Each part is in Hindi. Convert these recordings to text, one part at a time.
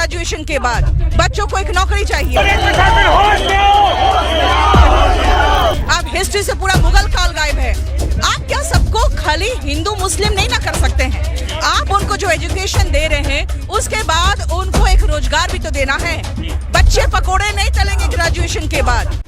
ग्रेजुएशन के बाद बच्चों को एक नौकरी चाहिए। अब हिस्ट्री से पूरा मुगल काल गायब है। आप क्या सबको खाली हिंदू मुस्लिम नहीं ना कर सकते हैं? आप उनको जो एजुकेशन दे रहे हैं उसके बाद उनको एक रोजगार भी तो देना है। बच्चे पकोड़े नहीं तलेंगे ग्रेजुएशन के बाद।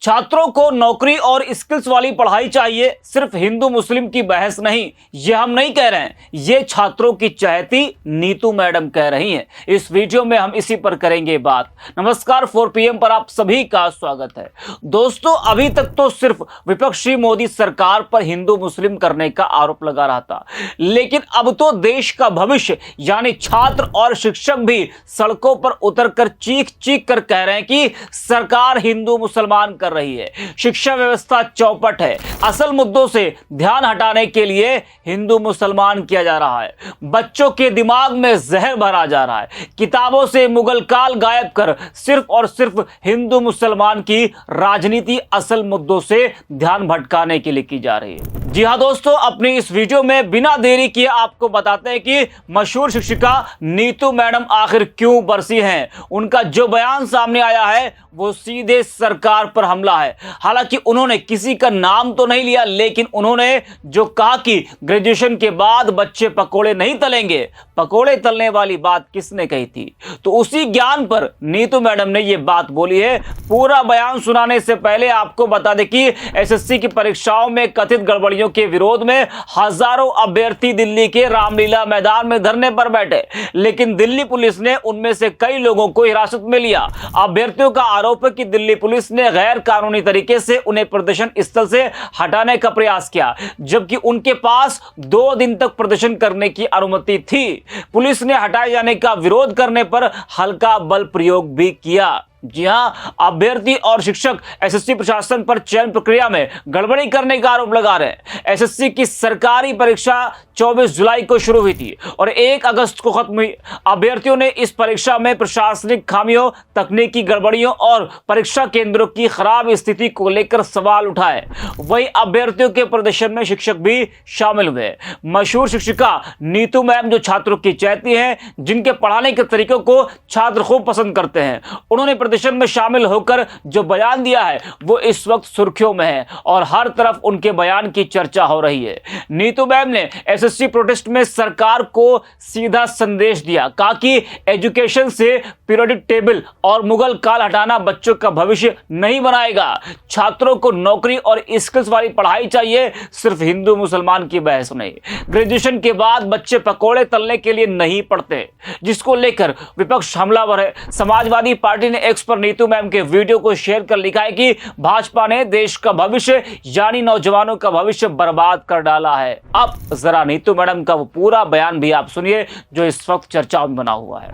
छात्रों को नौकरी और स्किल्स वाली पढ़ाई चाहिए, सिर्फ हिंदू मुस्लिम की बहस नहीं। ये हम नहीं कह रहे हैं, ये छात्रों की चहेती नीतू मैडम कह रही हैं। इस वीडियो में हम इसी पर करेंगे बात। नमस्कार, 4 PM पर आप सभी का स्वागत है। दोस्तों, अभी तक तो सिर्फ विपक्षी मोदी सरकार पर हिंदू मुस्लिम करने का आरोप लगा रहा था, लेकिन अब तो देश का भविष्य यानी छात्र और शिक्षक भी सड़कों पर उतरकर चीख चीख कर कह रहे हैं कि सरकार हिंदू मुसलमान कर रही है, शिक्षा व्यवस्था चौपट है। असल मुद्दों से ध्यान हटाने के लिए हिंदू मुसलमान किया जा रहा है। बच्चों के दिमाग में जहर भरा जा रहा है। किताबों से मुगल काल गायब कर सिर्फ और सिर्फ हिंदू मुसलमान की राजनीति असल मुद्दों से ध्यान भटकाने के लिए की जा रही है। जी हां दोस्तों, अपनी इस वीडियो में बिना देरी किए आपको बताते हैं कि मशहूर शिक्षिका नीतू मैडम आखिर क्यों बरसी हैं। उनका जो बयान सामने आया है वो सीधे सरकार पर हमला है। हालांकि उन्होंने किसी का नाम तो नहीं लिया, लेकिन उन्होंने जो कहा कि ग्रेजुएशन के बाद बच्चे पकोड़े नहीं तलेंगे, पकोड़े तलने वाली बात किसने कही थी? तो उसी ज्ञान पर नीतू मैडम ने यह बात बोली है। पूरा बयान सुनाने से पहले आपको बता दें कि एसएससी की परीक्षाओं में कथित गड़बड़ियों के विरोध में हजारों अभ्यर्थी दिल्ली के रामलीला मैदान में धरने पर बैठे, लेकिन दिल्ली पुलिस ने उनमें से कई लोगों को हिरासत में लिया। अभ्यर्थियों का आरोप है कि दिल्ली पुलिस ने गैर कानूनी तरीके से उन्हें प्रदर्शन स्थल से हटाने का प्रयास किया, जबकि उनके पास 2 दिन तक प्रदर्शन करने की अनुमति थी। पुलिस ने हटाए जाने का विरोध करने पर हल्का बल प्रयोग भी किया। जी हां, अभ्यर्थी और शिक्षक एसएससी प्रशासन पर चयन प्रक्रिया में गड़बड़ी करने का आरोप लगा रहे हैं। एसएससी की सरकारी परीक्षा 24 जुलाई को शुरू हुई थी और 1 अगस्त को खत्म हुई। अभ्यर्थियों ने इस परीक्षा में प्रशासनिक खामियों, तकनीकी गड़बड़ियों और परीक्षा केंद्रों की खराब स्थिति को लेकर सवाल उठाए। वहीं अभ्यर्थियों के प्रदर्शन में शिक्षक भी शामिल हुए। मशहूर शिक्षिका नीतू मैम जो छात्रों की चहेती हैं, जिनके पढ़ाने के तरीकों को छात्र खूब पसंद करते हैं, उन्होंने प्रदर्शन में शामिल होकर जो बयान दिया है वो इस वक्त सुर्खियों में है और हर तरफ उनके बयान की चर्चा हो रही है। नीतू मैम ने एसएससी प्रोटेस्ट में सरकार को सीधा संदेश दिया, कहा कि एजुकेशन से पीरियोडिक टेबल और मुगल काल हटाना बच्चों का भविष्य नहीं बनाएगा। छात्रों को नौकरी और स्किल्स वाली पढ़ाई चाहिए, सिर्फ हिंदू मुसलमान की बहस नहीं। ग्रेजुएशन के बाद बच्चे पकोड़े तलने के लिए नहीं पढ़ते, जिसको लेकर विपक्ष हमलावर है। समाजवादी पार्टी ने एक्स पर नीतू मैम के वीडियो को शेयर कर लिखा है कि भाजपा ने देश का भविष्य यानी नौजवानों का भविष्य बर्बाद कर डाला है। अब जरा नीतू मैडम का वो पूरा बयान भी आप सुनिए जो इस वक्त चर्चा में बना हुआ है।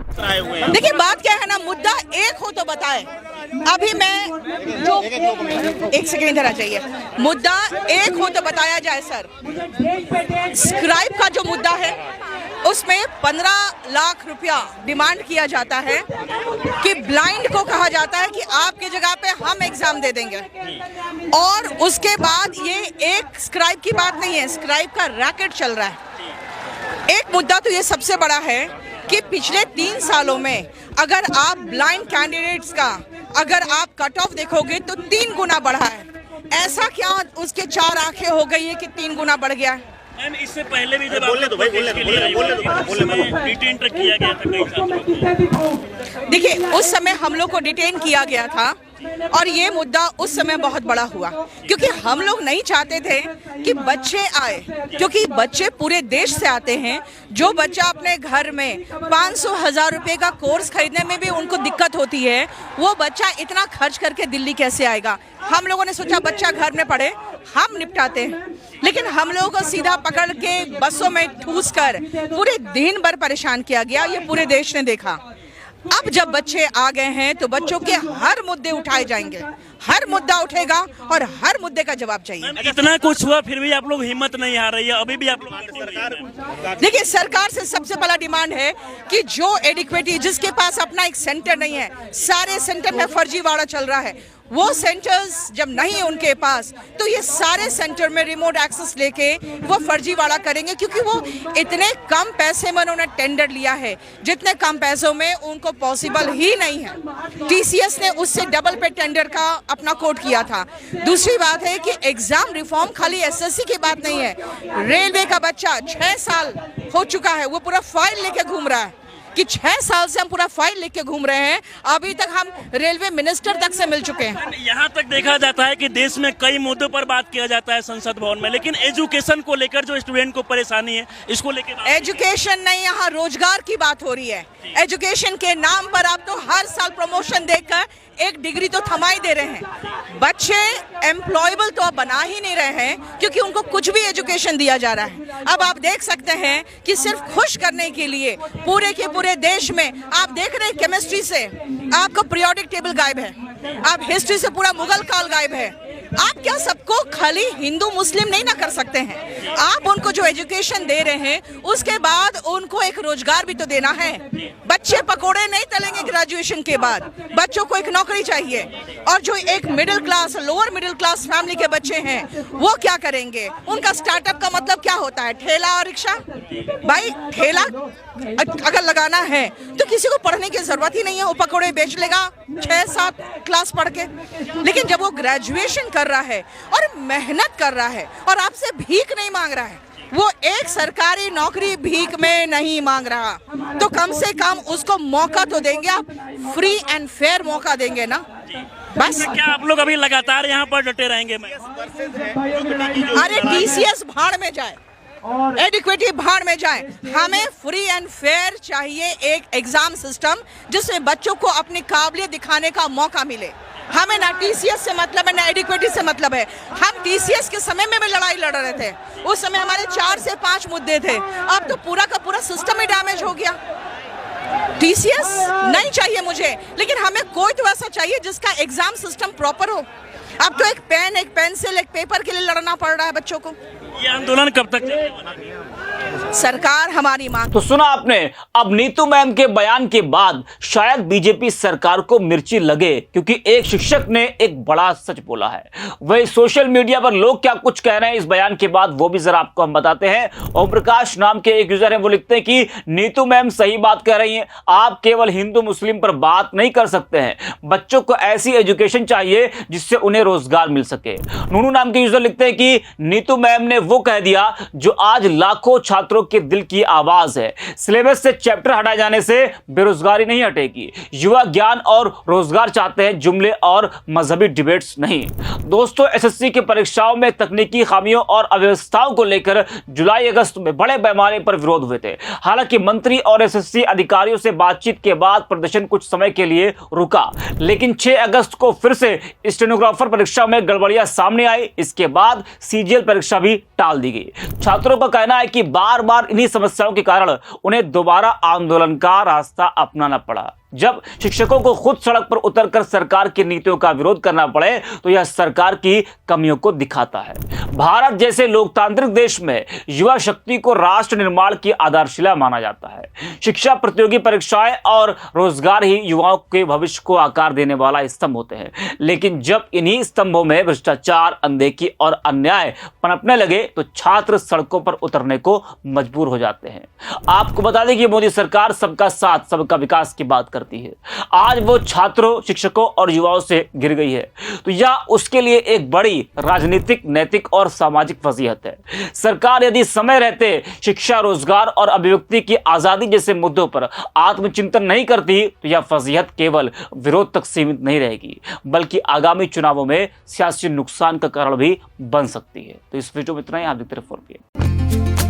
देखिए, बात क्या है ना, मुद्दा एक हो तो बताए। अभी मैं जो 1 सेकेंड इधर आ जाइए, मुद्दा एक हो तो बताया जाए सर। स्क्राइब का जो मुद्दा है उसमें 15 लाख रुपया डिमांड किया जाता है कि ब्लाइंड को कहा जाता है कि आपकी जगह पे हम एग्जाम दे देंगे। और उसके बाद ये एक स्क्राइब की बात नहीं है, स्क्राइब का रैकेट चल रहा है। एक मुद्दा तो ये सबसे बड़ा है कि पिछले 3 सालों में अगर आप ब्लाइंड कैंडिडेट्स का अगर आप कट ऑफ देखोगे तो 3 गुना बढ़ा है। ऐसा क्या उसके 4 आंखें हो गई है कि 3 गुना बढ़ गया है? मैम, इससे पहले भी जब डिटेन तक किया गया था कई छात्रों। देखिए, उस समय हम लोग को डिटेन किया गया था और ये मुद्दा उस समय बहुत बड़ा हुआ, क्योंकि हम लोग नहीं चाहते थे कि बच्चे आए, क्योंकि बच्चे पूरे देश से आते हैं। जो बच्चा अपने घर में 500,000 रुपए का कोर्स खरीदने में भी उनको दिक्कत होती है, वो बच्चा इतना खर्च करके दिल्ली कैसे आएगा? हम लोगों ने सोचा बच्चा घर में पढ़े, हम निपटाते हैं, लेकिन हम लोगों को सीधा पकड़ के बसों में ठूस कर पूरे दिन भर परेशान किया गया। ये पूरे देश ने देखा। अब जब बच्चे आ गए हैं तो बच्चों के हर मुद्दे उठाए जाएंगे, हर मुद्दा उठेगा और हर मुद्दे का जवाब चाहिए। इतना कुछ हुआ फिर भी आप लोग हिम्मत नहीं हार रही है, अभी भी आप लोग। देखिए, सरकार से सबसे पहला डिमांड है कि जो एडिक्वेटी, जिसके पास अपना एक सेंटर नहीं है, सारे सेंटर में फर्जीवाड़ा चल रहा है, वो सेंटर्स जब नहीं उनके पास, तो ये सारे सेंटर में रिमोट एक्सेस लेके वो फर्जीवाड़ा करेंगे, क्योंकि वो इतने कम पैसे में उन्होंने टेंडर लिया है, जितने कम पैसों में उनको पॉसिबल ही नहीं है। टीसीएस ने उससे डबल पे टेंडर का अपना कोट किया था। दूसरी बात है कि एग्जाम रिफॉर्म खाली एसएससी की बात नहीं है। रेलवे का बच्चा 6 साल हो चुका है, वो पूरा फाइल लेके घूम रहा है कि 6 साल से हम पूरा फाइल लेके घूम रहे हैं, अभी तक हम रेलवे मिनिस्टर तक से मिल चुके हैं। यहाँ तक देखा जाता है कि देश में कई मुद्दों पर बात किया जाता है संसद भवन में, लेकिन एजुकेशन को लेकर जो स्टूडेंट को परेशानी है, इसको लेकर एजुकेशन नहीं, यहाँ रोजगार की बात हो रही है। एजुकेशन के नाम पर आप तो हर साल प्रमोशन देकर एक डिग्री तो थमा ही दे रहे हैं। बच्चे एम्प्लॉयबल तो अब बना ही नहीं रहे हैं, क्योंकि उनको कुछ भी एजुकेशन दिया जा रहा है। अब आप देख सकते हैं कि सिर्फ खुश करने के लिए पूरे के पूरे देश में आप देख रहे हैं, केमिस्ट्री से आपका पीरियोडिक टेबल गायब है, आप हिस्ट्री से पूरा मुगल काल गायब है। आप क्या सबको खाली हिंदू मुस्लिम नहीं ना कर सकते हैं? आप उनको जो एजुकेशन दे रहे हैं, उसके बाद उनको एक रोजगार भी तो देना है। बच्चे पकोड़े नहीं तलेंगे ग्रेजुएशन के बाद, बच्चों को एक नौकरी चाहिए। और जो एक middle class, lower middle class family के बच्चे हैं, वो क्या करेंगे? उनका स्टार्टअप का मतलब क्या होता है? ठेला और रिक्शा। भाई, ठेला अगर लगाना है तो किसी को पढ़ने की जरूरत ही नहीं है, वो पकोड़े बेच लेगा 6-7 क्लास पढ़ के। लेकिन जब वो ग्रेजुएशन कर रहा है और मेहनत कर रहा है और आपसे भीख नहीं मांग रहा है, वो एक सरकारी नौकरी भीख में नहीं मांग रहा, तो कम से कम उसको मौका तो देंगे आप, फ्री एंड फेयर मौका देंगे ना। बस क्या आप लोग अभी लगातार यहाँ पर डटे रहेंगे? अरे टीसीएस भाड़ में जाए, एडिक्वेटी भाड़ में जाए, हमें फ्री एंड फेयर चाहिए एक एग्जाम सिस्टम जिसमें बच्चों को अपनी काबिलियत दिखाने का मौका मिले। हमें ना टीसीएस से मतलब है, ना एडिक्वेटी से मतलब है। हम टीसीएस के समय में भी लड़ाई लड़ रहे थे, उस समय हमारे 4 से 5 मुद्दे थे, अब तो पूरा का पूरा सिस्टम ही डैमेज हो गया। टीसीएस नहीं चाहिए मुझे, लेकिन हमें कोई तो ऐसा चाहिए जिसका एग्जाम सिस्टम प्रॉपर हो। अब तो एक पेन, एक पेंसिल, एक पेपर के लिए लड़ना पड़ रहा है बच्चों को। ये आंदोलन कब तक चलेगा? सरकार हमारी मांग। तो सुना आपने। अब नीतू मैम के बयान के बाद शायद बीजेपी सरकार को मिर्ची लगे, क्योंकि एक शिक्षक ने एक बड़ा सच बोला है। वही सोशल मीडिया पर लोग क्या कुछ कह रहे हैं इस बयान के बाद, वो भी जरा आपको हम बताते हैं। ओम प्रकाश नाम के एक यूजर हैं, वो लिखते हैं कि नीतू मैम सही बात कह रही हैं, आप केवल हिंदू मुस्लिम पर बात नहीं कर सकते हैं, बच्चों को ऐसी एजुकेशन चाहिए जिससे उन्हें रोजगार मिल सके। नूनू नाम के यूजर लिखते हैं कि नीतू मैम ने वो कह दिया जो आज लाखों छात्रों के दिल की आवाज है। सिलेबस से चैप्टर हटाए जाने से बेरोजगारी नहीं हटेगी, युवा ज्ञान और रोजगार चाहते हैं, जुमले और मजहबी डिबेट्स नहीं। दोस्तों, एसएससी की परीक्षाओं में तकनीकी खामियों और अव्यवस्थाओं को लेकर जुलाई अगस्त में बड़े पैमाने पर विरोध हुए थे। हालांकि मंत्री और एसएससी अधिकारियों से बातचीत के बाद प्रदर्शन कुछ समय के लिए रुका, लेकिन 6 अगस्त को फिर से स्टेनोग्राफर परीक्षा में गड़बड़ियां सामने आई। इसके बाद सीजीएल परीक्षा भी टाल दी गई। छात्रों का कहना है कि बार बार इन्हीं समस्याओं के कारण उन्हें दोबारा आंदोलन का रास्ता अपनाना पड़ा। जब शिक्षकों को खुद सड़क पर उतरकर सरकार की नीतियों का विरोध करना पड़े तो यह सरकार की कमियों को दिखाता है। भारत जैसे लोकतांत्रिक देश में युवा शक्ति को राष्ट्र निर्माण की आधारशिला माना जाता है। शिक्षा, प्रतियोगी परीक्षाएं और रोजगार ही युवाओं के भविष्य को आकार देने वाला स्तंभ होते हैं। लेकिन जब इन्हीं स्तंभों में भ्रष्टाचार, अनदेखी और अन्याय पनपने लगे तो छात्र सड़कों पर उतरने को मजबूर हो जाते हैं। आपको बता दें कि मोदी सरकार सबका साथ, सबका विकास की बात करती है। आज वो छात्रों, शिक्षकों और युवाओं से गिर गई है, तो यह उसके लिए एक बड़ी राजनीतिक, नैतिक और सामाजिक फजीहत है। सरकार यदि समय रहते शिक्षा, रोजगार और अभिव्यक्ति की आजादी जैसे मुद्दों पर आत्मचिंतन नहीं करती तो यह फजीहत केवल विरोध तक सीमित नहीं रहेगी, बल्कि आगामी चुनावों में सियासी नुकसान का कारण भी बन सकती है। तो इस वीडियो में इतना ही। आप देखते रहिए 4PM।